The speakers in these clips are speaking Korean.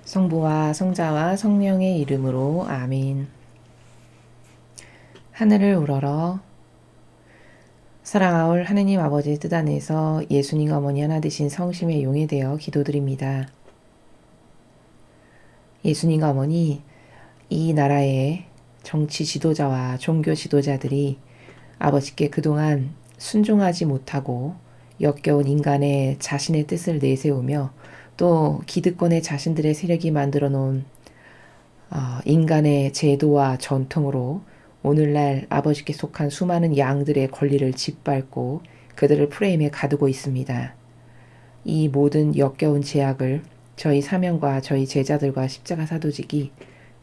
성부와 성자와 성령의 이름으로 아멘. 하늘을 우러러 사랑하올 하느님 아버지의 뜻 안에서 예수님 어머니 하나 되신 성심의 용에 되어 기도드립니다. 예수님 어머니, 이 나라의 정치 지도자와 종교 지도자들이 아버지께 그동안 순종하지 못하고 역겨운 인간의 자신의 뜻을 내세우며 또 기득권의 자신들의 세력이 만들어 놓은 인간의 제도와 전통으로 오늘날 아버지께 속한 수많은 양들의 권리를 짓밟고 그들을 프레임에 가두고 있습니다. 이 모든 역겨운 제약을 저희 사명과 저희 제자들과 십자가 사도직이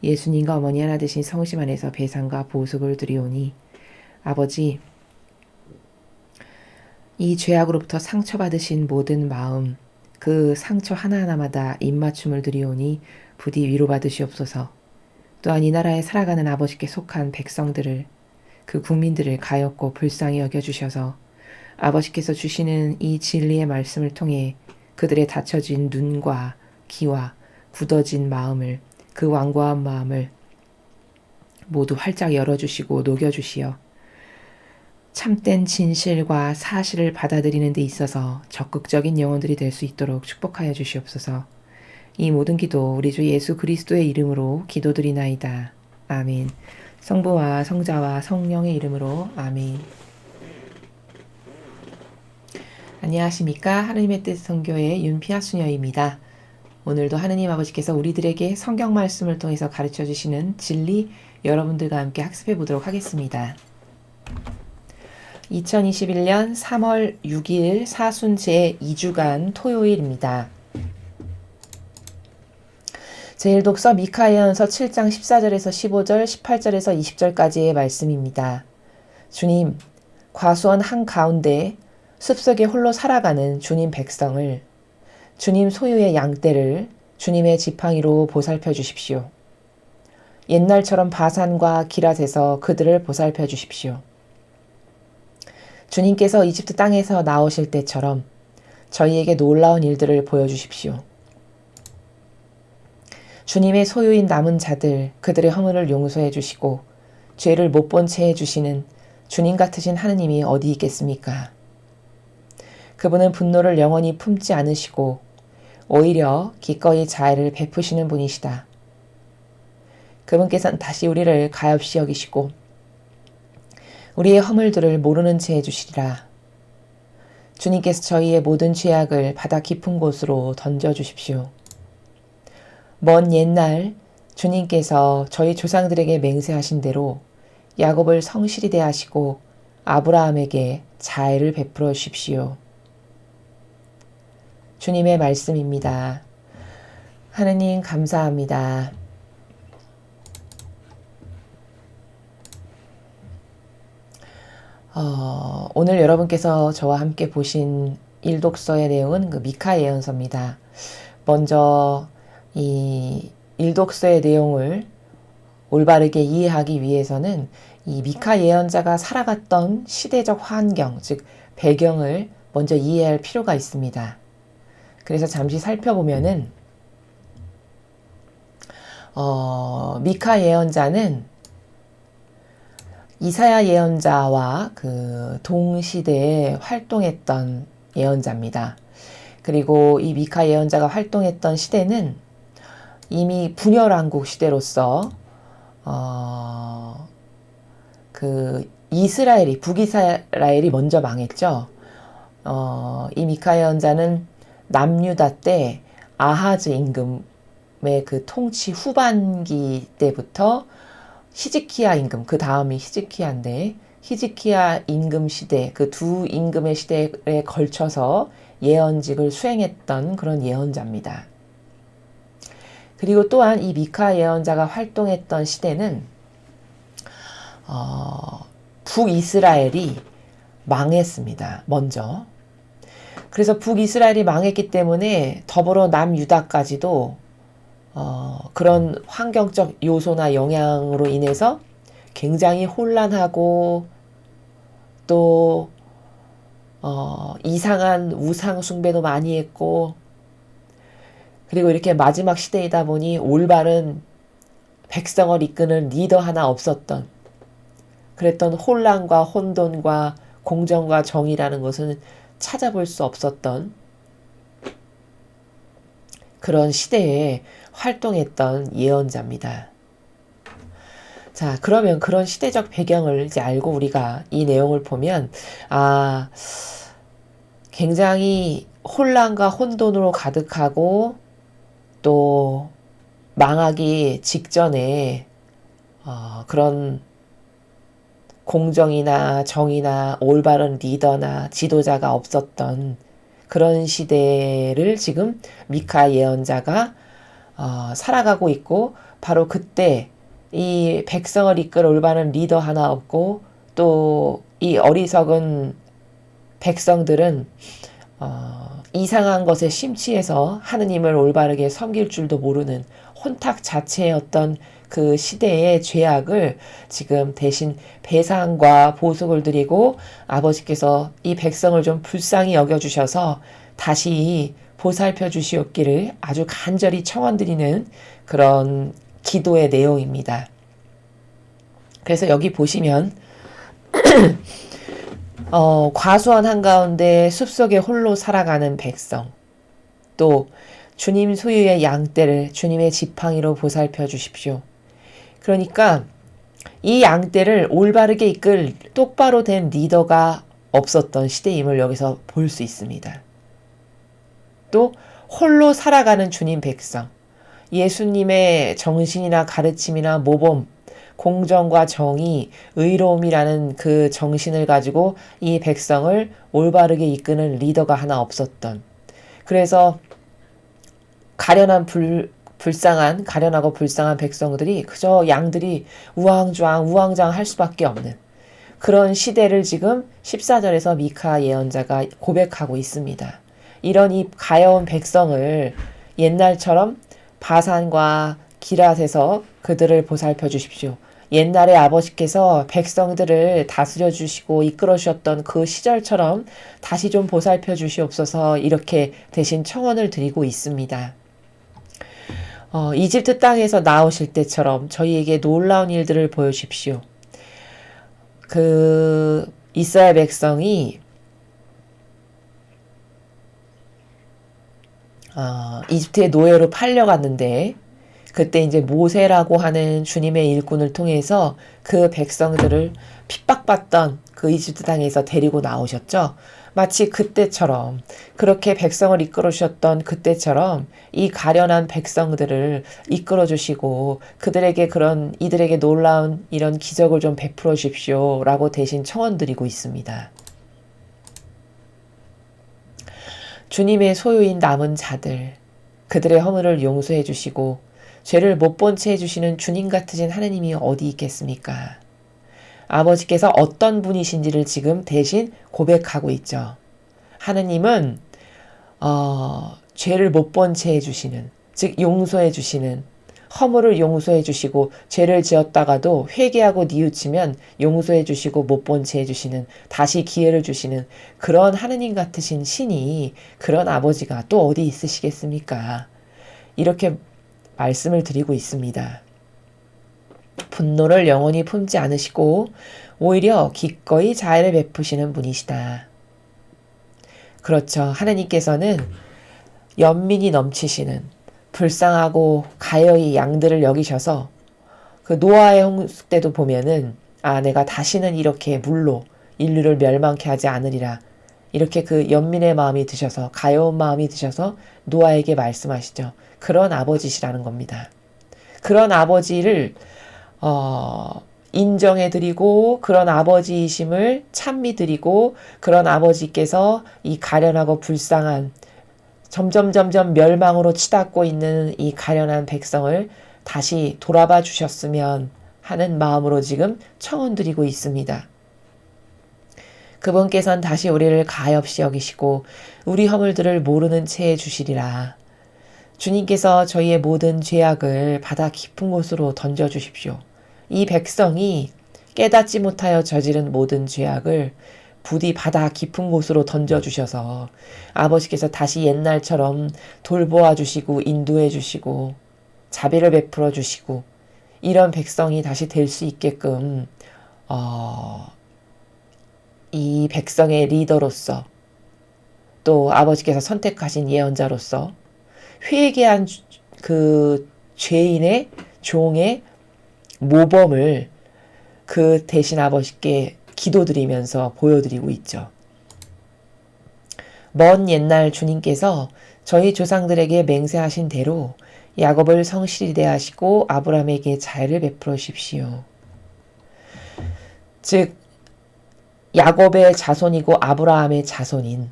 예수님과 어머니 하나 되신 성심 안에서 배상과 보석을 드리오니 아버지, 이 죄악으로부터 상처받으신 모든 마음, 그 상처 하나하나마다 입맞춤을 드리오니 부디 위로받으시옵소서. 또한 이 나라에 살아가는 아버지께 속한 백성들을, 그 국민들을 가엾고 불쌍히 여겨주셔서 아버지께서 주시는 이 진리의 말씀을 통해 그들의 닫혀진 눈과 귀와 굳어진 마음을, 그 완고한 마음을 모두 활짝 열어주시고 녹여주시어 참된 진실과 사실을 받아들이는 데 있어서 적극적인 영혼들이 될 수 있도록 축복하여 주시옵소서. 이 모든 기도 우리 주 예수 그리스도의 이름으로 기도드리나이다. 아멘. 성부와 성자와 성령의 이름으로 아멘. 안녕하십니까. 하느님의 뜻 선교의 윤피아 수녀입니다. 오늘도 하느님 아버지께서 우리들에게 성경 말씀을 통해서 가르쳐 주시는 진리 여러분들과 함께 학습해 보도록 하겠습니다. 2021년 3월 6일 사순 제2주간 토요일입니다. 제1독서 미카 예언서 7장 14절에서 15절, 18절에서 20절까지의 말씀입니다. 주님, 과수원 한가운데 숲속에 홀로 살아가는 주님 백성을, 주님 소유의 양떼를 주님의 지팡이로 보살펴 주십시오. 옛날처럼 바산과 기랏에서 그들을 보살펴 주십시오. 주님께서 이집트 땅에서 나오실 때처럼 저희에게 놀라운 일들을 보여주십시오. 주님의 소유인 남은 자들, 그들의 허물을 용서해 주시고 죄를 못 본 채 해주시는 주님 같으신 하느님이 어디 있겠습니까? 그분은 분노를 영원히 품지 않으시고 오히려 기꺼이 자애를 베푸시는 분이시다. 그분께서는 다시 우리를 가엾이 여기시고 우리의 허물들을 모르는 채 해주시리라. 주님께서 저희의 모든 죄악을 바다 깊은 곳으로 던져주십시오. 먼 옛날 주님께서 저희 조상들에게 맹세하신 대로 야곱을 성실히 대하시고 아브라함에게 자애를 베풀어 주십시오. 주님의 말씀입니다. 하느님 감사합니다. 오늘 여러분께서 저와 함께 보신 일독서의 내용은 그 미카 예언서입니다. 먼저 이 일독서의 내용을 올바르게 이해하기 위해서는 이 미카 예언자가 살아갔던 시대적 환경, 즉 배경을 먼저 이해할 필요가 있습니다. 그래서 잠시 살펴보면은 미카 예언자는 이사야 예언자와 그 동시대에 활동했던 예언자입니다. 그리고 이 미카 예언자가 활동했던 시대는 이미 분열왕국 시대로서 그 이스라엘이 북이스라엘이 먼저 망했죠. 이 미카 예언자는 남유다 때 아하즈 임금의 그 통치 후반기 때부터 히즈키야 임금, 그 다음이 히즈키야인데 히즈키야 임금 시대, 그 두 임금의 시대에 걸쳐서 예언직을 수행했던 그런 예언자입니다. 그리고 또한 이 미카 예언자가 활동했던 시대는 북이스라엘이 망했습니다. 먼저. 그래서 북이스라엘이 망했기 때문에 더불어 남유다까지도 그런 환경적 요소나 영향으로 인해서 굉장히 혼란하고 또 이상한 우상 숭배도 많이 했고, 그리고 이렇게 마지막 시대이다 보니 올바른 백성을 이끄는 리더 하나 없었던, 그랬던 혼란과 혼돈과 공정과 정의라는 것은 찾아볼 수 없었던 그런 시대에 활동했던 예언자입니다. 자, 그러면 그런 시대적 배경을 이제 알고 우리가 이 내용을 보면, 굉장히 혼란과 혼돈으로 가득하고 또 망하기 직전에 그런 공정이나 정의나 올바른 리더나 지도자가 없었던 그런 시대를 지금 미카 예언자가 살아가고 있고, 바로 그때 이 백성을 이끌 올바른 리더 하나 없고 또 이 어리석은 백성들은 이상한 것에 심취해서 하느님을 올바르게 섬길 줄도 모르는 혼탁 자체였던 그 시대의 죄악을 지금 대신 배상과 보속을 드리고 아버지께서 이 백성을 좀 불쌍히 여겨주셔서 다시 보살펴 주시옵기를 아주 간절히 청원드리는 그런 기도의 내용입니다. 그래서 여기 보시면 과수원 한가운데 숲속에 홀로 살아가는 백성, 또 주님 소유의 양떼를 주님의 지팡이로 보살펴 주십시오. 그러니까 이 양떼를 올바르게 이끌 똑바로 된 리더가 없었던 시대임을 여기서 볼 수 있습니다. 또 홀로 살아가는 주님 백성, 예수님의 정신이나 가르침이나 모범, 공정과 정의, 의로움이라는 그 정신을 가지고 이 백성을 올바르게 이끄는 리더가 하나 없었던, 그래서 가련하고 불쌍한 백성들이 그저 양들이 우왕좌왕 할 수밖에 없는 그런 시대를 지금 14절에서 미카 예언자가 고백하고 있습니다. 이런 이 가여운 백성을 옛날처럼 바산과 기랏에서 그들을 보살펴 주십시오. 옛날에 아버지께서 백성들을 다스려 주시고 이끌어 주셨던 그 시절처럼 다시 좀 보살펴 주시옵소서, 이렇게 대신 청원을 드리고 있습니다. 이집트 땅에서 나오실 때처럼 저희에게 놀라운 일들을 보여주십시오. 그 이스라엘 백성이 이집트의 노예로 팔려갔는데, 그때 이제 모세라고 하는 주님의 일꾼을 통해서 그 백성들을 핍박받던 그 이집트 땅에서 데리고 나오셨죠. 마치 그때처럼, 그렇게 백성을 이끌어 주셨던 그때처럼 이 가련한 백성들을 이끌어 주시고 이들에게 놀라운 이런 기적을 좀 베풀어 주십시오 라고 대신 청원드리고 있습니다. 주님의 소유인 남은 자들, 그들의 허물을 용서해 주시고 죄를 못 본 채 해주시는 주님 같으신 하느님이 어디 있겠습니까? 아버지께서 어떤 분이신지를 지금 대신 고백하고 있죠. 하느님은 죄를 못 본 채 해주시는, 즉 용서해 주시는, 허물을 용서해 주시고 죄를 지었다가도 회개하고 뉘우치면 용서해 주시고 못 본 채 해주시는, 다시 기회를 주시는 그런 하느님 같으신 신이, 그런 아버지가 또 어디 있으시겠습니까? 이렇게 말씀을 드리고 있습니다. 분노를 영원히 품지 않으시고 오히려 기꺼이 자애를 베푸시는 분이시다. 그렇죠. 하나님께서는 연민이 넘치시는, 불쌍하고 가여이 양들을 여기셔서 그 노아의 홍수 때도 보면은 내가 다시는 이렇게 물로 인류를 멸망케 하지 않으리라, 이렇게 그 연민의 마음이 드셔서, 가여운 마음이 드셔서 노아에게 말씀하시죠. 그런 아버지시라는 겁니다. 그런 아버지를 인정해드리고, 그런 아버지이심을 찬미드리고, 그런 아버지께서 이 가련하고 불쌍한, 점점 멸망으로 치닫고 있는 이 가련한 백성을 다시 돌아봐 주셨으면 하는 마음으로 지금 청원드리고 있습니다. 그분께서는 다시 우리를 가엾이 여기시고 우리 허물들을 모르는 채 해주시리라. 주님께서 저희의 모든 죄악을 바다 깊은 곳으로 던져주십시오. 이 백성이 깨닫지 못하여 저지른 모든 죄악을 부디 바다 깊은 곳으로 던져주셔서 아버지께서 다시 옛날처럼 돌보아 주시고 인도해 주시고 자비를 베풀어 주시고 이런 백성이 다시 될 수 있게끔 이 백성의 리더로서 또 아버지께서 선택하신 예언자로서 회개한 그 죄인의 종의 모범을 그 대신 아버지께 기도드리면서 보여드리고 있죠. 먼 옛날 주님께서 저희 조상들에게 맹세하신 대로 야곱을 성실히 대하시고 아브라함에게 자애를 베풀어 주십시오. 즉 야곱의 자손이고 아브라함의 자손인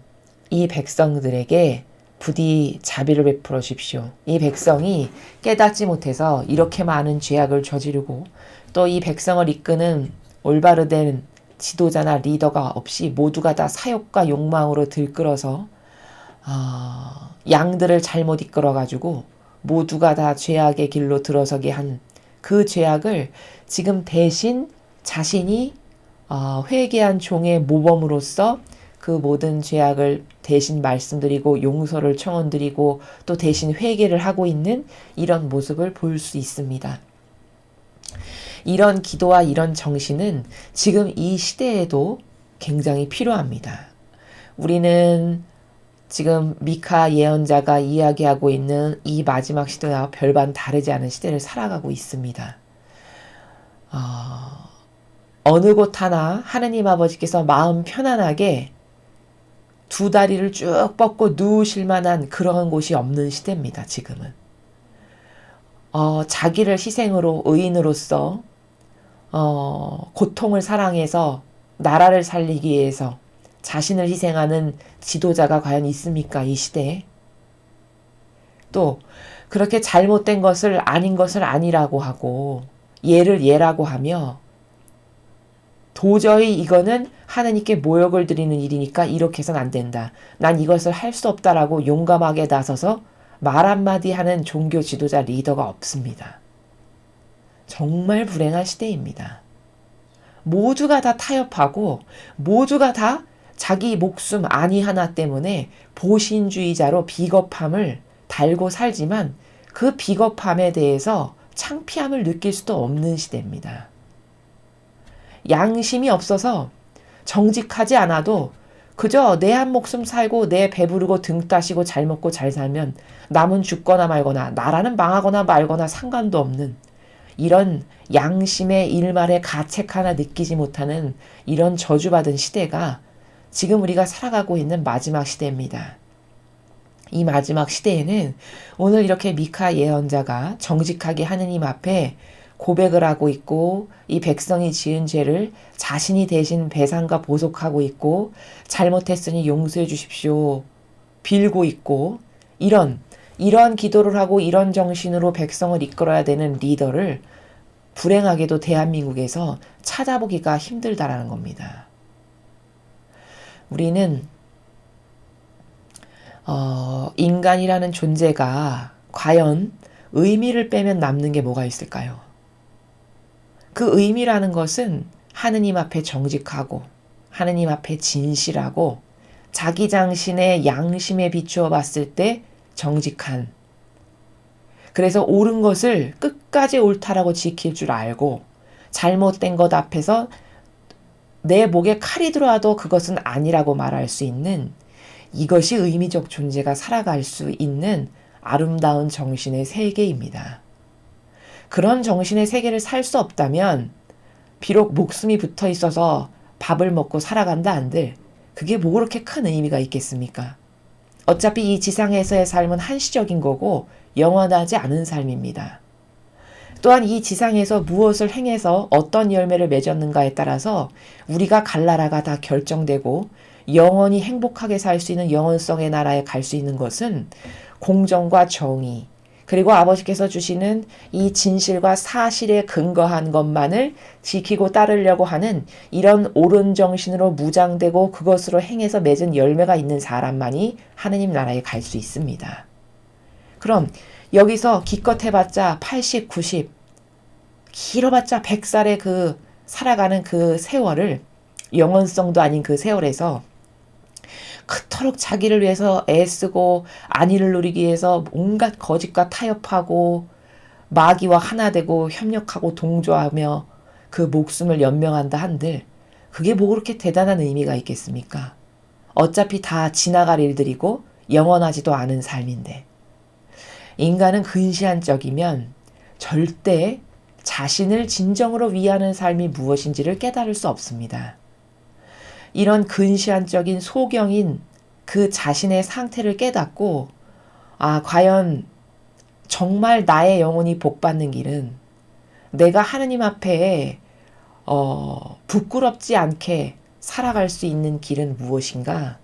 이 백성들에게 부디 자비를 베풀어 주십시오. 이 백성이 깨닫지 못해서 이렇게 많은 죄악을 저지르고 또 이 백성을 이끄는 올바르된 지도자나 리더가 없이 모두가 다 사욕과 욕망으로 들끓어서 양들을 잘못 이끌어가지고 모두가 다 죄악의 길로 들어서게 한 그 죄악을 지금 대신 자신이 회개한 종의 모범으로서 그 모든 죄악을 대신 말씀드리고 용서를 청원드리고 또 대신 회개를 하고 있는 이런 모습을 볼 수 있습니다. 이런 기도와 이런 정신은 지금 이 시대에도 굉장히 필요합니다. 우리는 지금 미카 예언자가 이야기하고 있는 이 마지막 시대와 별반 다르지 않은 시대를 살아가고 있습니다. 어느 곳 하나 하느님 아버지께서 마음 편안하게 두 다리를 쭉 뻗고 누우실 만한 그런 곳이 없는 시대입니다. 지금은. 자기를 희생으로 의인으로서 고통을 사랑해서 나라를 살리기 위해서 자신을 희생하는 지도자가 과연 있습니까? 이 시대에. 또 그렇게 잘못된 것을 아닌 것을 아니라고 하고 예를 예라고 하며 도저히 이거는 하나님께 모욕을 드리는 일이니까 이렇게 해서는 안 된다. 난 이것을 할 수 없다라고 용감하게 나서서 말 한마디 하는 종교 지도자 리더가 없습니다. 정말 불행한 시대입니다. 모두가 다 타협하고 모두가 다 자기 목숨 아니 하나 때문에 보신주의자로 비겁함을 달고 살지만 그 비겁함에 대해서 창피함을 느낄 수도 없는 시대입니다. 양심이 없어서 정직하지 않아도 그저 내 한 목숨 살고 내 배부르고 등 따시고 잘 먹고 잘 살면 남은 죽거나 말거나 나라는 망하거나 말거나 상관도 없는 이런 양심의 일말의 가책 하나 느끼지 못하는 이런 저주받은 시대가 지금 우리가 살아가고 있는 마지막 시대입니다. 이 마지막 시대에는 오늘 이렇게 미카 예언자가 정직하게 하느님 앞에 고백을 하고 있고 이 백성이 지은 죄를 자신이 대신 배상과 보속하고 있고 잘못했으니 용서해 주십시오 빌고 있고 이런 기도를 하고 이런 정신으로 백성을 이끌어야 되는 리더를 불행하게도 대한민국에서 찾아보기가 힘들다라는 겁니다. 우리는 인간이라는 존재가 과연 의미를 빼면 남는 게 뭐가 있을까요? 그 의미라는 것은 하느님 앞에 정직하고 하느님 앞에 진실하고 자기 자신의 양심에 비추어 봤을 때 정직한 그래서 옳은 것을 끝까지 옳다라고 지킬 줄 알고 잘못된 것 앞에서 내 목에 칼이 들어와도 그것은 아니라고 말할 수 있는 이것이 의미적 존재가 살아갈 수 있는 아름다운 정신의 세계입니다. 그런 정신의 세계를 살 수 없다면 비록 목숨이 붙어 있어서 밥을 먹고 살아간다 한들 그게 뭐 그렇게 큰 의미가 있겠습니까? 어차피 이 지상에서의 삶은 한시적인 거고 영원하지 않은 삶입니다. 또한 이 지상에서 무엇을 행해서 어떤 열매를 맺었는가에 따라서 우리가 갈 나라가 다 결정되고 영원히 행복하게 살 수 있는 영원성의 나라에 갈 수 있는 것은 공정과 정의 그리고 아버지께서 주시는 이 진실과 사실에 근거한 것만을 지키고 따르려고 하는 이런 옳은 정신으로 무장되고 그것으로 행해서 맺은 열매가 있는 사람만이 하느님 나라에 갈 수 있습니다. 그럼 여기서 기껏 해봤자 80, 90, 길어봤자 100살의 그 살아가는 그 세월을 영원성도 아닌 그 세월에서 그토록 자기를 위해서 애쓰고 안위를 누리기 위해서 온갖 거짓과 타협하고 마귀와 하나 되고 협력하고 동조하며 그 목숨을 연명한다 한들 그게 뭐 그렇게 대단한 의미가 있겠습니까? 어차피 다 지나갈 일들이고 영원하지도 않은 삶인데 인간은 근시안적이면 절대 자신을 진정으로 위하는 삶이 무엇인지를 깨달을 수 없습니다. 이런 근시안적인 소경인 그 자신의 상태를 깨닫고 과연 정말 나의 영혼이 복받는 길은 내가 하느님 앞에 부끄럽지 않게 살아갈 수 있는 길은 무엇인가?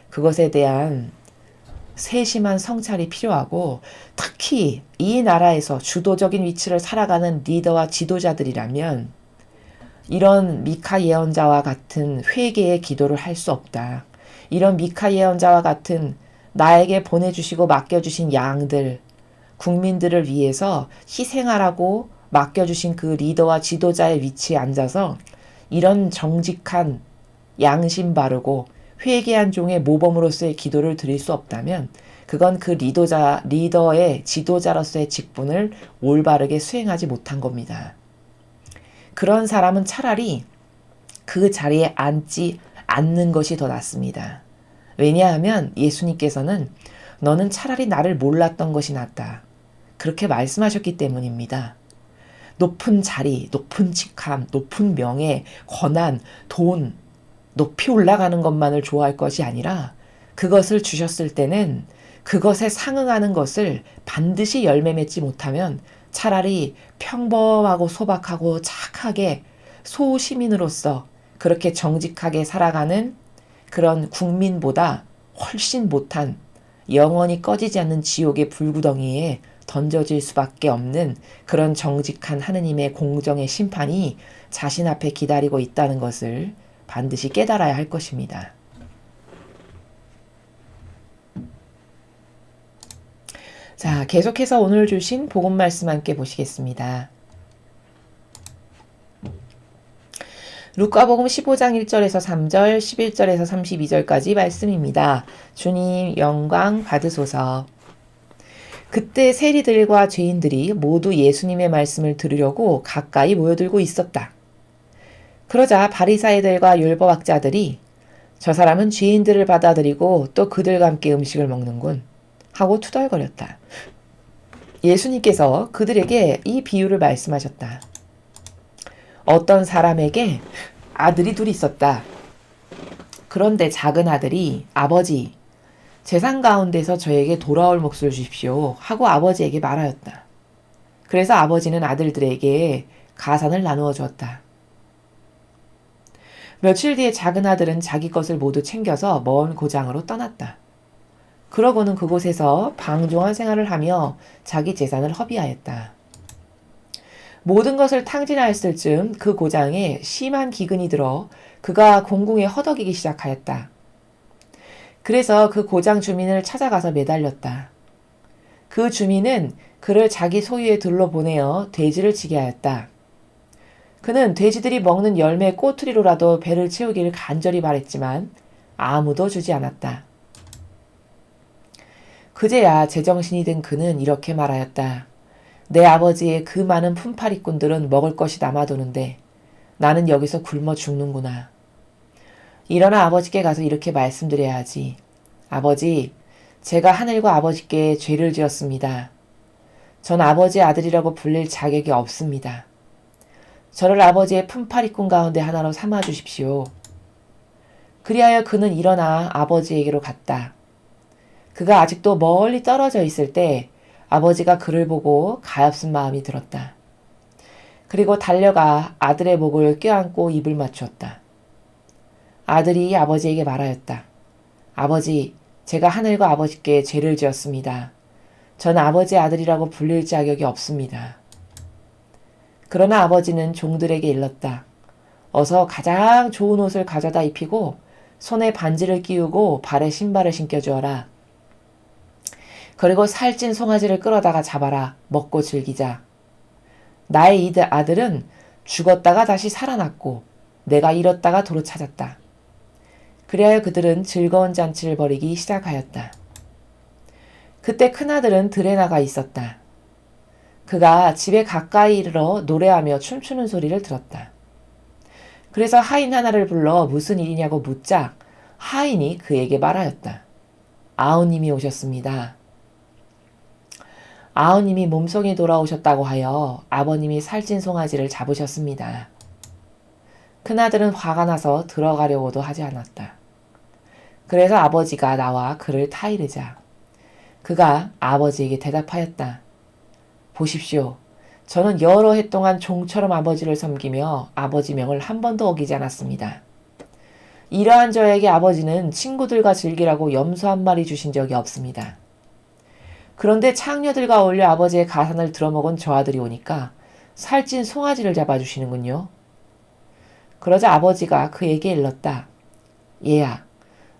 그것에 대한 세심한 성찰이 필요하고 특히 이 나라에서 주도적인 위치를 살아가는 리더와 지도자들이라면 이런 미카 예언자와 같은 회개의 기도를 할 수 없다. 이런 미카 예언자와 같은 나에게 보내주시고 맡겨주신 양들, 국민들을 위해서 희생하라고 맡겨주신 그 리더와 지도자의 위치에 앉아서 이런 정직한 양심 바르고 회개한 종의 모범으로서의 기도를 드릴 수 없다면 그건 그 리더의 지도자로서의 직분을 올바르게 수행하지 못한 겁니다. 그런 사람은 차라리 그 자리에 앉지 않는 것이 더 낫습니다. 왜냐하면 예수님께서는 너는 차라리 나를 몰랐던 것이 낫다. 그렇게 말씀하셨기 때문입니다. 높은 자리, 높은 직함, 높은 명예, 권한, 돈, 높이 올라가는 것만을 좋아할 것이 아니라 그것을 주셨을 때는 그것에 상응하는 것을 반드시 열매 맺지 못하면 차라리 평범하고 소박하고 착하게 소시민으로서 그렇게 정직하게 살아가는 그런 국민보다 훨씬 못한 영원히 꺼지지 않는 지옥의 불구덩이에 던져질 수밖에 없는 그런 정직한 하느님의 공정의 심판이 자신 앞에 기다리고 있다는 것을 반드시 깨달아야 할 것입니다. 자, 계속해서 오늘 주신 복음 말씀 함께 보시겠습니다. 루카복음 15장 1절에서 3절, 11절에서 32절까지 말씀입니다. 주님 영광 받으소서. 그때 세리들과 죄인들이 모두 예수님의 말씀을 들으려고 가까이 모여들고 있었다. 그러자 바리사이들과 율법학자들이 저 사람은 죄인들을 받아들이고 또 그들과 함께 음식을 먹는군 하고 투덜거렸다. 예수님께서 그들에게 이 비유를 말씀하셨다. 어떤 사람에게 아들이 둘이 있었다. 그런데 작은 아들이 아버지, 재산 가운데서 저에게 돌아올 몫을 주십시오 하고 아버지에게 말하였다. 그래서 아버지는 아들들에게 가산을 나누어 주었다. 며칠 뒤에 작은 아들은 자기 것을 모두 챙겨서 먼 고장으로 떠났다. 그러고는 그곳에서 방종한 생활을 하며 자기 재산을 허비하였다. 모든 것을 탕진하였을 즈음 그 고장에 심한 기근이 들어 그가 공궁에 허덕이기 시작하였다. 그래서 그 고장 주민을 찾아가서 매달렸다. 그 주민은 그를 자기 소유의 들로 보내어 돼지를 치게 하였다. 그는 돼지들이 먹는 열매 꼬투리로라도 배를 채우기를 간절히 바랬지만 아무도 주지 않았다. 그제야 제정신이 든 그는 이렇게 말하였다. 내 아버지의 그 많은 품팔이꾼들은 먹을 것이 남아도는데 나는 여기서 굶어 죽는구나. 일어나 아버지께 가서 이렇게 말씀드려야 하지. 아버지, 제가 하늘과 아버지께 죄를 지었습니다. 전 아버지의 아들이라고 불릴 자격이 없습니다. 저를 아버지의 품팔이꾼 가운데 하나로 삼아 주십시오. 그리하여 그는 일어나 아버지에게로 갔다. 그가 아직도 멀리 떨어져 있을 때 아버지가 그를 보고 가엾은 마음이 들었다. 그리고 달려가 아들의 목을 껴안고 입을 맞추었다. 아들이 아버지에게 말하였다. 아버지, 제가 하늘과 아버지께 죄를 지었습니다. 전 아버지의 아들이라고 불릴 자격이 없습니다. 그러나 아버지는 종들에게 일렀다. 어서 가장 좋은 옷을 가져다 입히고 손에 반지를 끼우고 발에 신발을 신겨주어라. 그리고 살찐 송아지를 끌어다가 잡아라. 먹고 즐기자. 나의 아들은 죽었다가 다시 살아났고 내가 잃었다가 도로 찾았다. 그리하여 그들은 즐거운 잔치를 벌이기 시작하였다. 그때 큰아들은 들에 나가 있었다. 그가 집에 가까이 이르러 노래하며 춤추는 소리를 들었다. 그래서 하인 하나를 불러 무슨 일이냐고 묻자 하인이 그에게 말하였다. 아우님이 오셨습니다. 아우님이 몸속에 돌아오셨다고 하여 아버님이 살찐 송아지를 잡으셨습니다. 큰아들은 화가 나서 들어가려고도 하지 않았다. 그래서 아버지가 나와 그를 타이르자 그가 아버지에게 대답하였다. 보십시오. 저는 여러 해 동안 종처럼 아버지를 섬기며 아버지 명을 한 번도 어기지 않았습니다. 이러한 저에게 아버지는 친구들과 즐기라고 염소 한 마리 주신 적이 없습니다. 그런데 창녀들과 어울려 아버지의 가산을 들어먹은 저 아들이 오니까 살찐 송아지를 잡아주시는군요. 그러자 아버지가 그에게 일렀다. 얘야,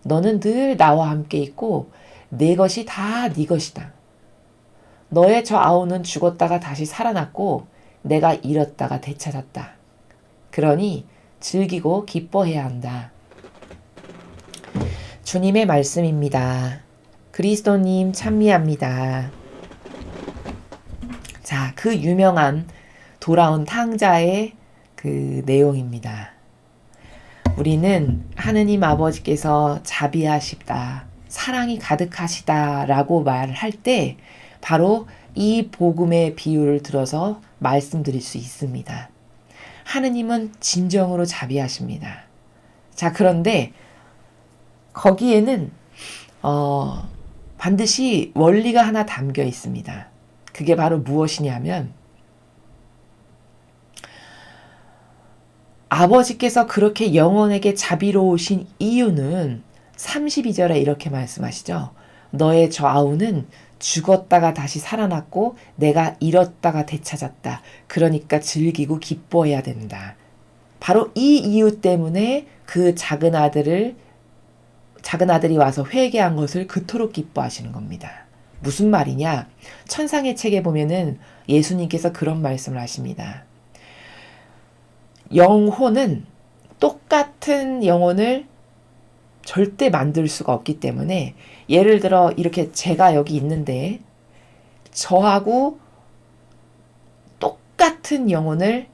너는 늘 나와 함께 있고 내 것이 다 네 것이다. 너의 저 아우는 죽었다가 다시 살아났고 내가 잃었다가 되찾았다. 그러니 즐기고 기뻐해야 한다. 주님의 말씀입니다. 그리스도님 찬미합니다. 자, 그 유명한 돌아온 탕자의 그 내용입니다. 우리는 하느님 아버지께서 자비하시다, 사랑이 가득하시다 라고 말할 때 바로 이 복음의 비유를 들어서 말씀드릴 수 있습니다. 하느님은 진정으로 자비하십니다. 자, 그런데 거기에는 반드시 원리가 하나 담겨 있습니다. 그게 바로 무엇이냐면 아버지께서 그렇게 영혼에게 자비로우신 이유는 32절에 이렇게 말씀하시죠. 너의 저 아우는 죽었다가 다시 살아났고 내가 잃었다가 되찾았다. 그러니까 즐기고 기뻐해야 된다. 바로 이 이유 때문에 그 작은 아들이 와서 회개한 것을 그토록 기뻐하시는 겁니다. 무슨 말이냐? 천상의 책에 보면은 예수님께서 그런 말씀을 하십니다. 영혼은 똑같은 영혼을 절대 만들 수가 없기 때문에 예를 들어 이렇게 제가 여기 있는데 저하고 똑같은 영혼을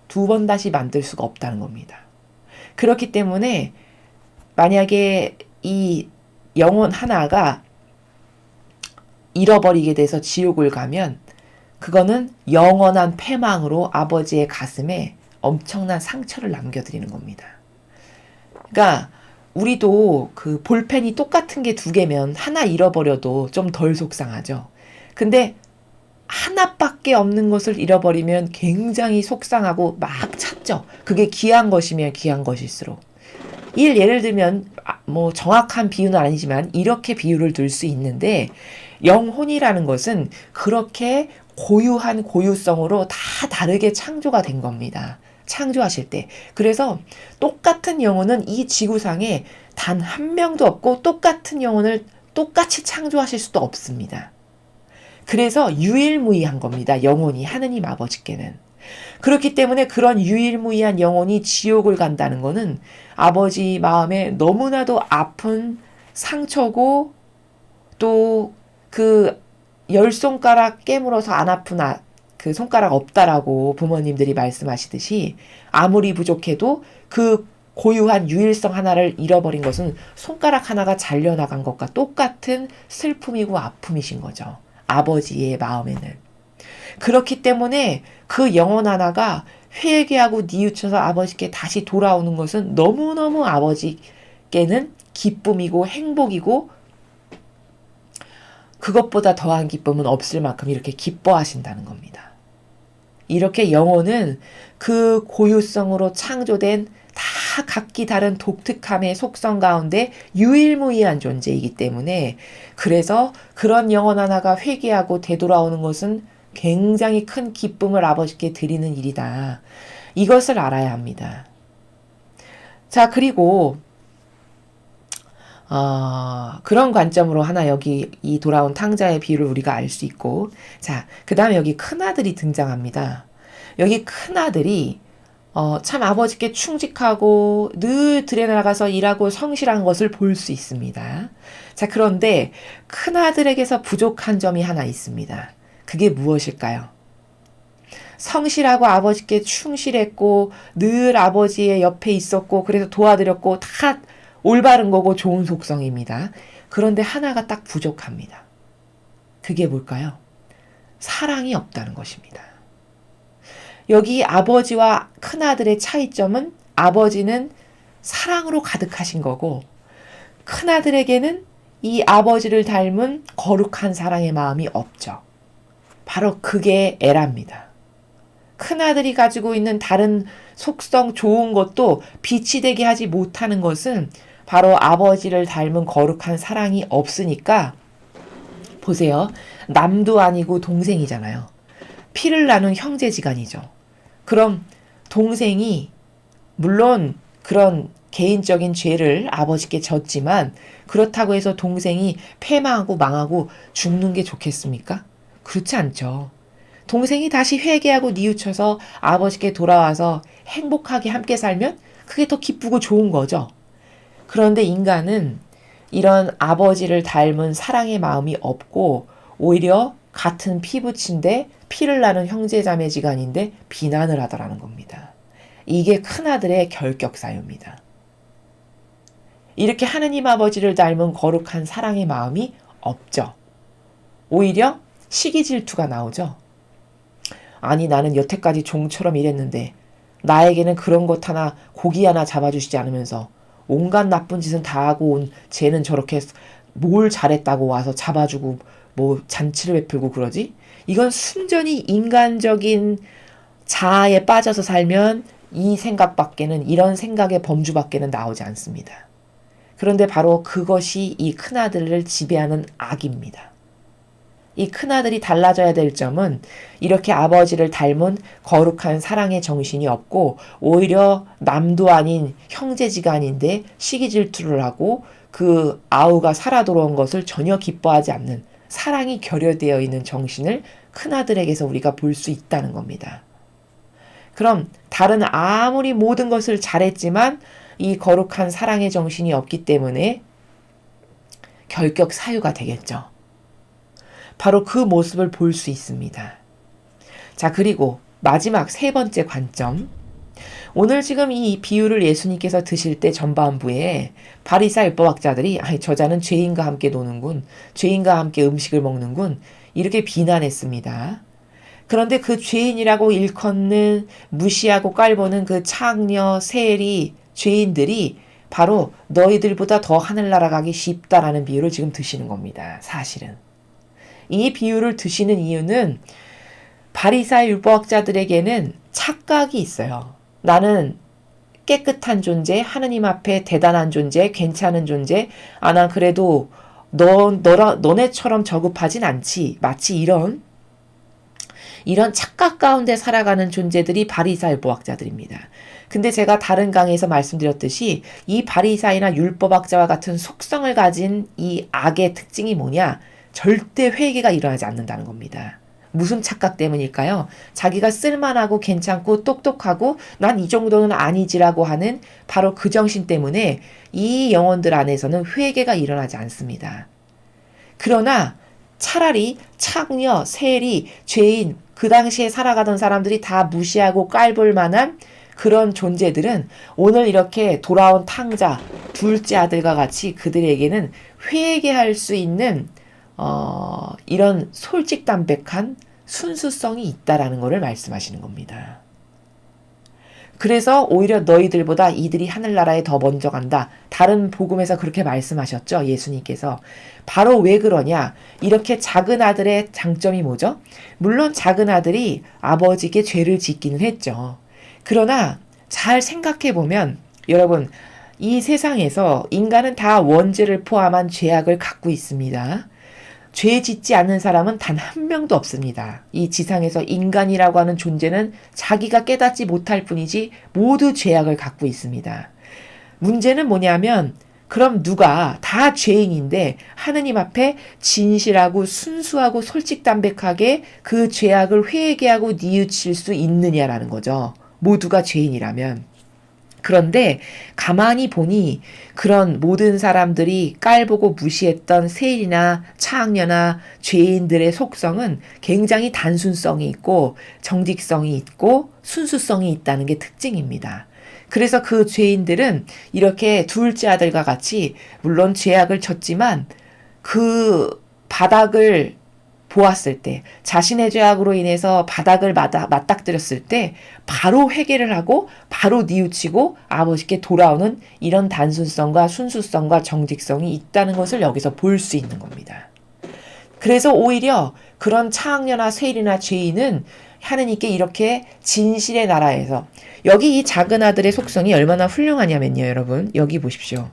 두 번 다시 만들 수가 없다는 겁니다. 그렇기 때문에 만약에 이 영혼 하나가 잃어버리게 돼서 지옥을 가면 그거는 영원한 패망으로 아버지의 가슴에 엄청난 상처를 남겨드리는 겁니다. 그러니까 우리도 그 볼펜이 똑같은 게 두 개면 하나 잃어버려도 좀 덜 속상하죠. 근데 하나밖에 없는 것을 잃어버리면 굉장히 속상하고 막 찾죠. 그게 귀한 것이면 귀한 것일수록. 예를 들면 뭐 정확한 비유는 아니지만 이렇게 비유를 들 수 있는데 영혼이라는 것은 그렇게 고유한 고유성으로 다 다르게 창조가 된 겁니다. 창조하실 때. 그래서 똑같은 영혼은 이 지구상에 단 한 명도 없고 똑같은 영혼을 똑같이 창조하실 수도 없습니다. 그래서 유일무이한 겁니다. 영혼이 하느님 아버지께는. 그렇기 때문에 그런 유일무이한 영혼이 지옥을 간다는 것은 아버지 마음에 너무나도 아픈 상처고 또 그 10손가락 깨물어서 안 아픈 그 손가락 없다라고 부모님들이 말씀하시듯이 아무리 부족해도 그 고유한 유일성 하나를 잃어버린 것은 손가락 하나가 잘려나간 것과 똑같은 슬픔이고 아픔이신 거죠. 아버지의 마음에는. 그렇기 때문에 그 영혼 하나가 회개하고 뉘우쳐서 아버지께 다시 돌아오는 것은 너무너무 아버지께는 기쁨이고 행복이고 그것보다 더한 기쁨은 없을 만큼 이렇게 기뻐하신다는 겁니다. 이렇게 영혼은 그 고유성으로 창조된 다 각기 다른 독특함의 속성 가운데 유일무이한 존재이기 때문에 그래서 그런 영혼 하나가 회개하고 되돌아오는 것은 굉장히 큰 기쁨을 아버지께 드리는 일이다. 이것을 알아야 합니다. 자, 그리고 그런 관점으로 하나 여기 이 돌아온 탕자의 비유를 우리가 알 수 있고 자, 그 다음에 여기 큰아들이 등장합니다. 여기 큰아들이 참 아버지께 충직하고 늘 들에 나가서 일하고 성실한 것을 볼 수 있습니다. 자, 그런데 큰아들에게서 부족한 점이 하나 있습니다. 그게 무엇일까요? 성실하고 아버지께 충실했고 늘 아버지의 옆에 있었고 그래서 도와드렸고 다 올바른 거고 좋은 속성입니다. 그런데 하나가 딱 부족합니다. 그게 뭘까요? 사랑이 없다는 것입니다. 여기 아버지와 큰아들의 차이점은 아버지는 사랑으로 가득하신 거고 큰아들에게는 이 아버지를 닮은 거룩한 사랑의 마음이 없죠. 바로 그게 에라입니다. 큰아들이 가지고 있는 다른 속성 좋은 것도 빛이 되게 하지 못하는 것은 바로 아버지를 닮은 거룩한 사랑이 없으니까 보세요. 남도 아니고 동생이잖아요. 피를 나눈 형제지간이죠. 그럼 동생이 물론 그런 개인적인 죄를 아버지께 졌지만 그렇다고 해서 동생이 패망하고 망하고 죽는 게 좋겠습니까? 그렇지 않죠. 동생이 다시 회개하고 뉘우쳐서 아버지께 돌아와서 행복하게 함께 살면 그게 더 기쁘고 좋은 거죠. 그런데 인간은 이런 아버지를 닮은 사랑의 마음이 없고 오히려 같은 피부친데 피를 나는 형제자매지간인데 비난을 하더라는 겁니다. 이게 큰아들의 결격사유입니다. 이렇게 하느님 아버지를 닮은 거룩한 사랑의 마음이 없죠. 오히려 시기 질투가 나오죠. 아니 나는 여태까지 종처럼 일했는데 나에게는 그런 것 하나 고기 하나 잡아주시지 않으면서 온갖 나쁜 짓은 다 하고 온 쟤는 저렇게 뭘 잘했다고 와서 잡아주고 뭐 잔치를 베풀고 그러지? 이건 순전히 인간적인 자아에 빠져서 살면 이 생각밖에는 이런 생각의 범주밖에는 나오지 않습니다. 그런데 바로 그것이 이 큰아들을 지배하는 악입니다. 이 큰아들이 달라져야 될 점은 이렇게 아버지를 닮은 거룩한 사랑의 정신이 없고 오히려 남도 아닌 형제지간인데 시기 질투를 하고 그 아우가 살아 돌아온 것을 전혀 기뻐하지 않는 사랑이 결여되어 있는 정신을 큰아들에게서 우리가 볼 수 있다는 겁니다. 그럼 다른 아무리 모든 것을 잘했지만 이 거룩한 사랑의 정신이 없기 때문에 결격 사유가 되겠죠. 바로 그 모습을 볼 수 있습니다. 자, 그리고 마지막 세 번째 관점. 오늘 지금 이 비유를 예수님께서 드실 때 전반부에 바리사 율법학자들이 저자는 죄인과 함께 노는군, 죄인과 함께 음식을 먹는군 이렇게 비난했습니다. 그런데 그 죄인이라고 일컫는 무시하고 깔보는 그 창녀, 세리, 죄인들이 바로 너희들보다 더 하늘나라 가기 쉽다라는 비유를 지금 드시는 겁니다. 사실은. 이 비유를 드시는 이유는 바리사의 율법학자들에게는 착각이 있어요. 나는 깨끗한 존재, 하느님 앞에 대단한 존재, 괜찮은 존재, 난 그래도 너네처럼 저급하진 않지. 마치 이런 착각 가운데 살아가는 존재들이 바리사 율법학자들입니다. 근데 제가 다른 강의에서 말씀드렸듯이 이 바리사이나 율법학자와 같은 속성을 가진 이 악의 특징이 뭐냐? 절대 회개가 일어나지 않는다는 겁니다. 무슨 착각 때문일까요? 자기가 쓸만하고 괜찮고 똑똑하고 난 이 정도는 아니지라고 하는 바로 그 정신 때문에 이 영혼들 안에서는 회개가 일어나지 않습니다. 그러나 차라리 창녀, 세리, 죄인, 그 당시에 살아가던 사람들이 다 무시하고 깔볼 만한 그런 존재들은 오늘 이렇게 돌아온 탕자, 둘째 아들과 같이 그들에게는 회개할 수 있는 이런 솔직담백한 순수성이 있다라는 것을 말씀하시는 겁니다. 그래서 오히려 너희들보다 이들이 하늘나라에 더 먼저 간다. 다른 복음에서 그렇게 말씀하셨죠. 예수님께서. 바로 왜 그러냐. 이렇게 작은 아들의 장점이 뭐죠? 물론 작은 아들이 아버지께 죄를 짓기는 했죠. 그러나 잘 생각해 보면 여러분 이 세상에서 인간은 다 원죄를 포함한 죄악을 갖고 있습니다. 죄 짓지 않는 사람은 단 한 명도 없습니다. 이 지상에서 인간이라고 하는 존재는 자기가 깨닫지 못할 뿐이지 모두 죄악을 갖고 있습니다. 문제는 뭐냐면 그럼 누가 다 죄인인데 하느님 앞에 진실하고 순수하고 솔직담백하게 그 죄악을 회개하고 뉘우칠 수 있느냐라는 거죠. 모두가 죄인이라면. 그런데 가만히 보니 그런 모든 사람들이 깔보고 무시했던 세일이나 차악녀나 죄인들의 속성은 굉장히 단순성이 있고 정직성이 있고 순수성이 있다는 게 특징입니다. 그래서 그 죄인들은 이렇게 둘째 아들과 같이 물론 죄악을 졌지만 그 바닥을 보았을 때, 자신의 죄악으로 인해서 바닥을 맞닥뜨렸을 때 바로 회개를 하고 바로 뉘우치고 아버지께 돌아오는 이런 단순성과 순수성과 정직성이 있다는 것을 여기서 볼 수 있는 겁니다. 그래서 오히려 그런 차악녀나 세일이나 죄인은 하느님께 이렇게 진실의 나라에서, 여기 이 작은 아들의 속성이 얼마나 훌륭하냐면요, 여러분. 여기 보십시오.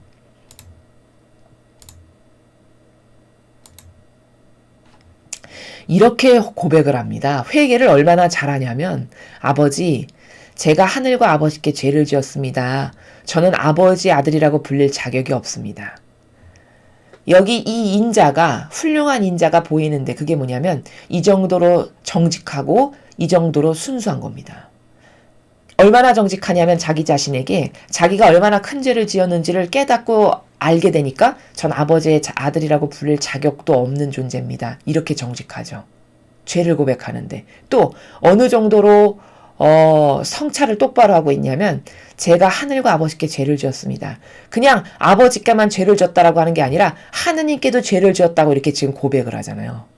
이렇게 고백을 합니다. 회개를 얼마나 잘하냐면, 아버지, 제가 하늘과 아버지께 죄를 지었습니다. 저는 아버지의 아들이라고 불릴 자격이 없습니다. 여기 이 인자가, 훌륭한 인자가 보이는데 그게 뭐냐면 이 정도로 정직하고 이 정도로 순수한 겁니다. 얼마나 정직하냐면 자기 자신에게 자기가 얼마나 큰 죄를 지었는지를 깨닫고 알게 되니까 전 아버지의 아들이라고 불릴 자격도 없는 존재입니다. 이렇게 정직하죠. 죄를 고백하는데 또 어느 정도로 성찰을 똑바로 하고 있냐면 제가 하늘과 아버지께 죄를 지었습니다. 그냥 아버지께만 죄를 지었다라고 하는 게 아니라 하느님께도 죄를 지었다고 이렇게 지금 고백을 하잖아요.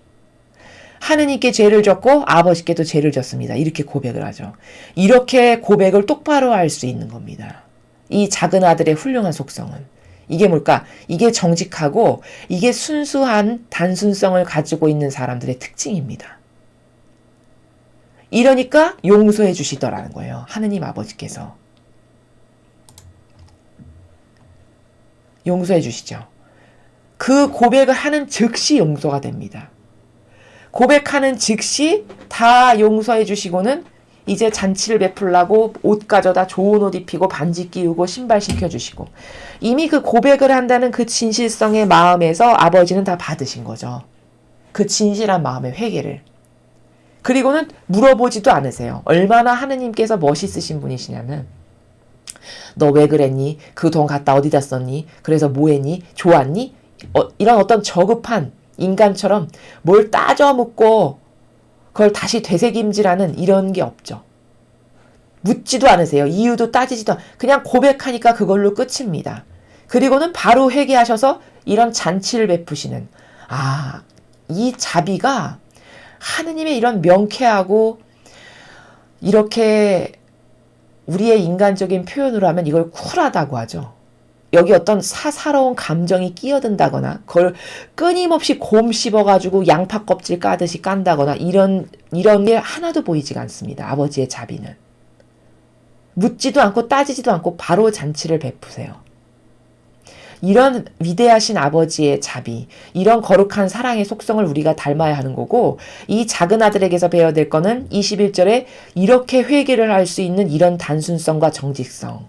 하느님께 죄를 졌고 아버지께도 죄를 졌습니다. 이렇게 고백을 하죠. 이렇게 고백을 똑바로 할 수 있는 겁니다. 이 작은 아들의 훌륭한 속성은. 이게 뭘까? 이게 정직하고 이게 순수한 단순성을 가지고 있는 사람들의 특징입니다. 이러니까 용서해 주시더라는 거예요. 하느님 아버지께서. 용서해 주시죠. 그 고백을 하는 즉시 용서가 됩니다. 고백하는 즉시 다 용서해 주시고는 이제 잔치를 베풀라고 옷 가져다 좋은 옷 입히고 반지 끼우고 신발 시켜주시고 이미 그 고백을 한다는 그 진실성의 마음에서 아버지는 다 받으신 거죠. 그 진실한 마음의 회개를. 그리고는 물어보지도 않으세요. 얼마나 하느님께서 멋있으신 분이시냐면 너 왜 그랬니? 그 돈 갖다 어디다 썼니? 그래서 뭐 했니? 좋았니? 이런 어떤 저급한 인간처럼 뭘 따져 묻고 그걸 다시 되새김질하는 이런 게 없죠. 묻지도 않으세요. 이유도 따지지도 않고 그냥 고백하니까 그걸로 끝입니다. 그리고는 바로 회개하셔서 이런 잔치를 베푸시는 이 자비가 하느님의 이런 명쾌하고 이렇게 우리의 인간적인 표현으로 하면 이걸 쿨하다고 하죠. 여기 어떤 사사로운 감정이 끼어든다거나 그걸 끊임없이 곰 씹어가지고 양파 껍질 까듯이 깐다거나 이런 게 하나도 보이지가 않습니다. 아버지의 자비는. 묻지도 않고 따지지도 않고 바로 잔치를 베푸세요. 이런 위대하신 아버지의 자비, 이런 거룩한 사랑의 속성을 우리가 닮아야 하는 거고 이 작은 아들에게서 배워야 될 거는 21절에 이렇게 회개를 할 수 있는 이런 단순성과 정직성.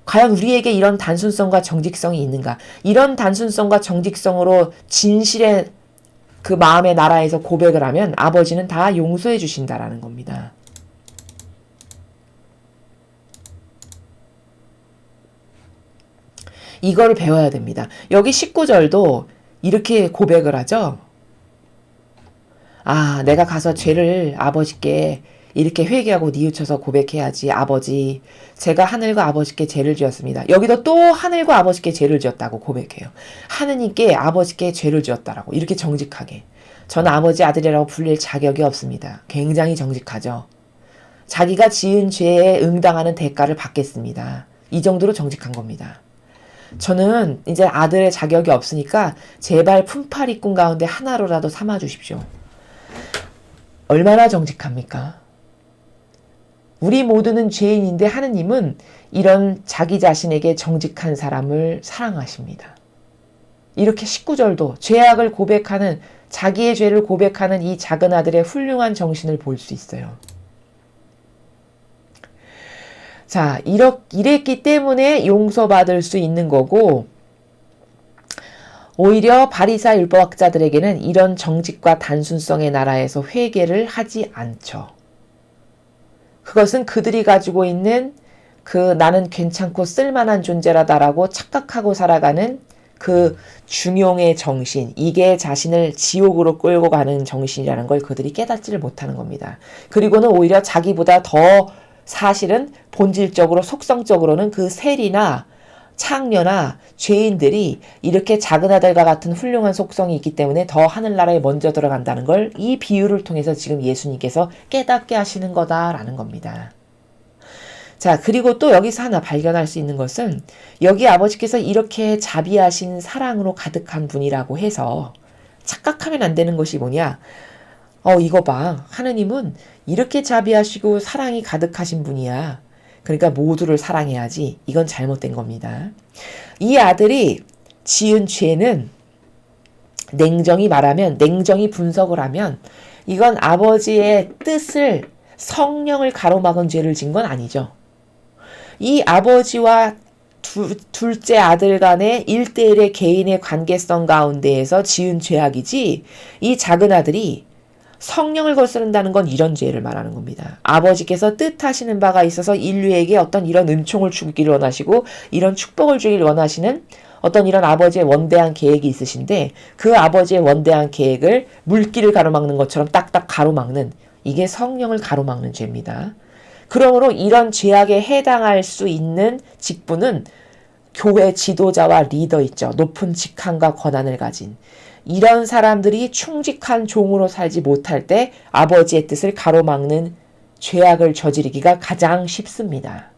과연 우리에게 이런 단순성과 정직성이 있는가? 이런 단순성과 정직성으로 진실의 그 마음의 나라에서 고백을 하면 아버지는 다 용서해 주신다라는 겁니다. 이거를 배워야 됩니다. 여기 19절도 이렇게 고백을 하죠. 내가 가서 죄를 아버지께 이렇게 회개하고 뉘우쳐서 고백해야지. 아버지, 제가 하늘과 아버지께 죄를 지었습니다. 여기도 또 하늘과 아버지께 죄를 지었다고 고백해요. 하느님께 아버지께 죄를 지었다라고 이렇게 정직하게. 저는 아버지 아들이라고 불릴 자격이 없습니다. 굉장히 정직하죠. 자기가 지은 죄에 응당하는 대가를 받겠습니다. 이 정도로 정직한 겁니다. 저는 이제 아들의 자격이 없으니까 제발 품팔이꾼 가운데 하나로라도 삼아 주십시오. 얼마나 정직합니까? 우리 모두는 죄인인데 하느님은 이런 자기 자신에게 정직한 사람을 사랑하십니다. 이렇게 19절도 죄악을 고백하는, 자기의 죄를 고백하는 이 작은 아들의 훌륭한 정신을 볼 수 있어요. 자, 이랬기 때문에 용서받을 수 있는 거고, 오히려 바리사 율법학자들에게는 이런 정직과 단순성의 나라에서 회개를 하지 않죠. 그것은 그들이 가지고 있는 그 나는 괜찮고 쓸만한 존재라다라고 착각하고 살아가는 그 중용의 정신, 이게 자신을 지옥으로 끌고 가는 정신이라는 걸 그들이 깨닫지를 못하는 겁니다. 그리고는 오히려 자기보다 더 사실은 본질적으로 속성적으로는 그 세리나 창녀나 죄인들이 이렇게 작은 아들과 같은 훌륭한 속성이 있기 때문에 더 하늘나라에 먼저 들어간다는 걸 이 비유를 통해서 지금 예수님께서 깨닫게 하시는 거다라는 겁니다. 자, 그리고 또 여기서 하나 발견할 수 있는 것은 여기 아버지께서 이렇게 자비하신 사랑으로 가득한 분이라고 해서 착각하면 안 되는 것이 뭐냐? 이거 봐. 하느님은 이렇게 자비하시고 사랑이 가득하신 분이야. 그러니까 모두를 사랑해야지. 이건 잘못된 겁니다. 이 아들이 지은 죄는 냉정히 말하면, 냉정히 분석을 하면 이건 아버지의 뜻을, 성령을 가로막은 죄를 진 건 아니죠. 이 아버지와 둘째 아들 간의 1대1의 개인의 관계성 가운데에서 지은 죄악이지, 이 작은 아들이 성령을 거스른다는 건 이런 죄를 말하는 겁니다. 아버지께서 뜻하시는 바가 있어서 인류에게 어떤 이런 은총을 주기를 원하시고 이런 축복을 주기를 원하시는 어떤 이런 아버지의 원대한 계획이 있으신데, 그 아버지의 원대한 계획을 물길을 가로막는 것처럼 딱딱 가로막는, 이게 성령을 가로막는 죄입니다. 그러므로 이런 죄악에 해당할 수 있는 직분은 교회 지도자와 리더 있죠. 높은 직함과 권한을 가진 이런 사람들이 충직한 종으로 살지 못할 때 아버지의 뜻을 가로막는 죄악을 저지르기가 가장 쉽습니다.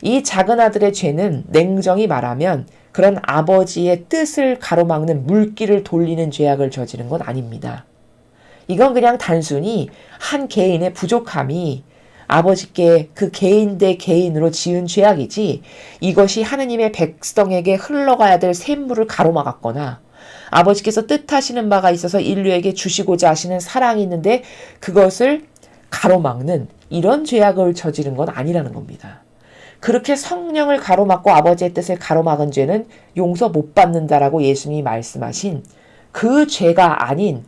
이 작은 아들의 죄는 냉정히 말하면 그런 아버지의 뜻을 가로막는 물길을 돌리는 죄악을 저지른 건 아닙니다. 이건 그냥 단순히 한 개인의 부족함이 아버지께 그 개인 대 개인으로 지은 죄악이지, 이것이 하느님의 백성에게 흘러가야 될 샘물을 가로막았거나 아버지께서 뜻하시는 바가 있어서 인류에게 주시고자 하시는 사랑이 있는데 그것을 가로막는 이런 죄악을 저지른 건 아니라는 겁니다. 그렇게 성령을 가로막고 아버지의 뜻을 가로막은 죄는 용서 못 받는다라고 예수님이 말씀하신 그 죄가 아닌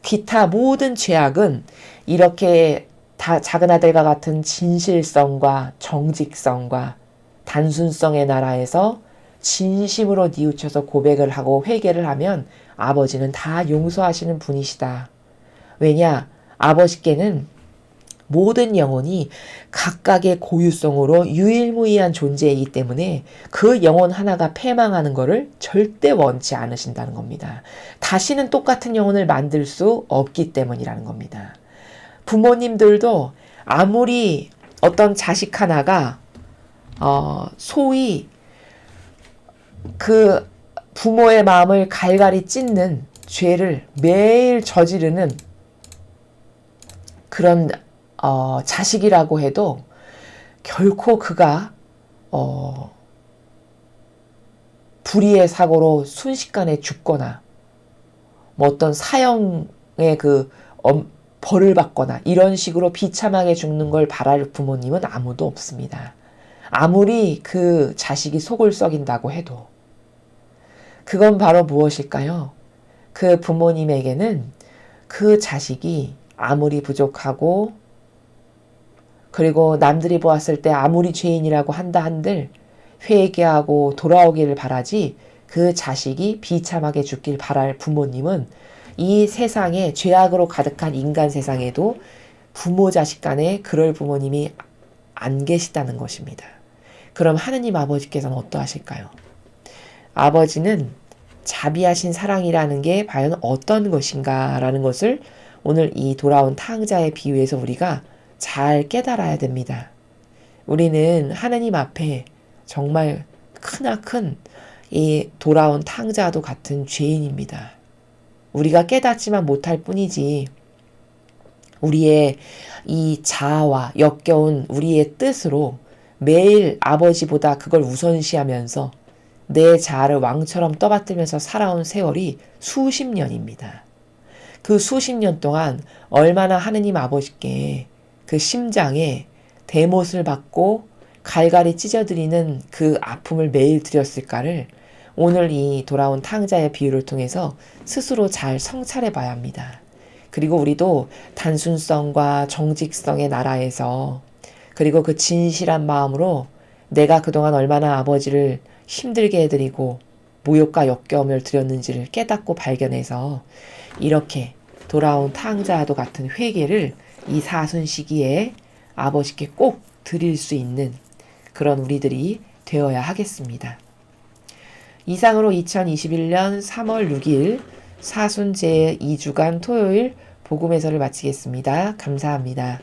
기타 모든 죄악은 이렇게 다 작은 아들과 같은 진실성과 정직성과 단순성의 나라에서 진심으로 뉘우쳐서 고백을 하고 회개를 하면 아버지는 다 용서하시는 분이시다. 왜냐? 아버지께는 모든 영혼이 각각의 고유성으로 유일무이한 존재이기 때문에 그 영혼 하나가 패망하는 것을 절대 원치 않으신다는 겁니다. 다시는 똑같은 영혼을 만들 수 없기 때문이라는 겁니다. 부모님들도 아무리 어떤 자식 하나가 소위 그 부모의 마음을 갈갈이 찢는 죄를 매일 저지르는 그런 자식이라고 해도 결코 그가 불의의 사고로 순식간에 죽거나 뭐 어떤 사형의 그 벌을 받거나 이런 식으로 비참하게 죽는 걸 바랄 부모님은 아무도 없습니다. 아무리 그 자식이 속을 썩인다고 해도. 그건 바로 무엇일까요? 그 부모님에게는 그 자식이 아무리 부족하고 그리고 남들이 보았을 때 아무리 죄인이라고 한다 한들 회개하고 돌아오기를 바라지, 그 자식이 비참하게 죽길 바랄 부모님은 이 세상에 죄악으로 가득한 인간 세상에도 부모 자식 간에 그럴 부모님이 안 계시다는 것입니다. 그럼 하느님 아버지께서는 어떠하실까요? 아버지는 자비하신 사랑이라는 게 과연 어떤 것인가라는 것을 오늘 이 돌아온 탕자의 비유에서 우리가 잘 깨달아야 됩니다. 우리는 하느님 앞에 정말 크나큰 이 돌아온 탕자도 같은 죄인입니다. 우리가 깨닫지만 못할 뿐이지, 우리의 이 자아와 역겨운 우리의 뜻으로 매일 아버지보다 그걸 우선시하면서 내 자아를 왕처럼 떠받들면서 살아온 세월이 수십 년입니다. 그 수십 년 동안 얼마나 하느님 아버지께 그 심장에 대못을 받고 갈갈이 찢어드리는 그 아픔을 매일 드렸을까를 오늘 이 돌아온 탕자의 비유를 통해서 스스로 잘 성찰해 봐야 합니다. 그리고 우리도 단순성과 정직성의 나라에서 그리고 그 진실한 마음으로 내가 그동안 얼마나 아버지를 힘들게 해드리고 모욕과 역겨움을 드렸는지를 깨닫고 발견해서 이렇게 돌아온 탕자와도 같은 회개를 이 사순 시기에 아버지께 꼭 드릴 수 있는 그런 우리들이 되어야 하겠습니다. 이상으로 2021년 3월 6일 사순 제2주간 토요일 복음 해설을 마치겠습니다. 감사합니다.